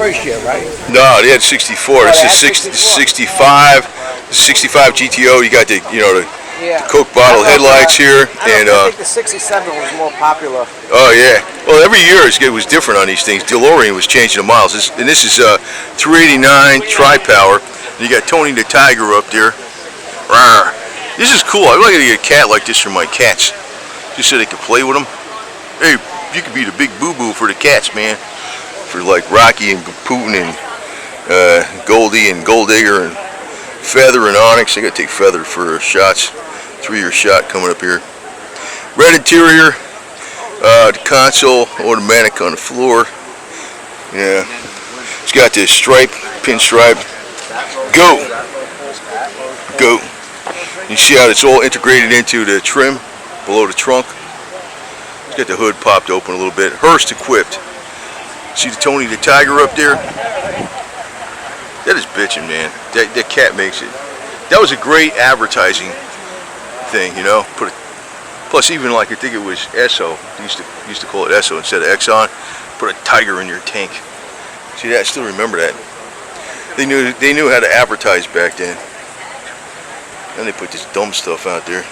first year, right? No, they had 64. Oh, This they is had 65. 65 GTO. You got the Yeah. the Coke bottle headlights here, I and think the 67 was more popular. oh yeah. Well, every year it was different on these things. DeLorean was changing the miles. And this is 389 tri-power. You got Tony the Tiger up there. Rawr. This is cool. I'd like to get a cat like this for my cats, just so they can play with them. Hey, you could be the big boo-boo for the cats, man. For like Rocky and Putin and Goldie and Gold Digger and Feather and Onyx. I gotta take Feather for shots. 3-year shot coming up here. Red interior. The console automatic on the floor. Yeah. It's got this stripe, pinstripe. Go! Go! You see how it's all integrated into the trim below the trunk. It's got the hood popped open a little bit. Hearst equipped. See the Tony the Tiger up there? That is bitching, man. That cat makes it. That was a great advertising thing, you know. Plus, even like I think it was Esso. They used to call it Esso instead of Exxon. Put a tiger in your tank. See that? I still remember that. They knew how to advertise back then. And they put this dumb stuff out there.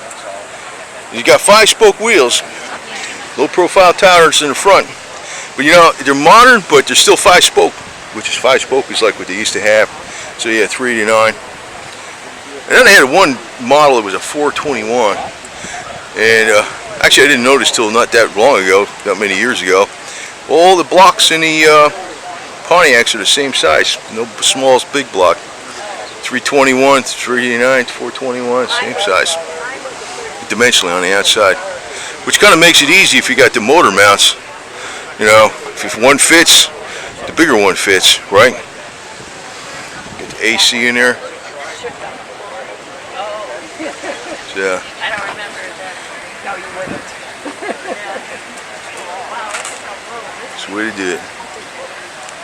You got 5-spoke wheels. Low profile towers in the front. But you know, they're modern, but they're still 5-spoke. Which is 5-spoke is like what they used to have. So yeah, 389. And then they had one model that was a 421. And actually I didn't notice till not that long ago, not many years ago. All the blocks in the Pontiacs are the same size. No smallest big block. 321, 389, 421, same size. Dimensionally on the outside. Which kind of makes it easy if you got the motor mounts. You know, if one fits, the bigger one fits, right? Get the AC in there. Yeah. I don't remember that. No, you wouldn't. That's the way to do it.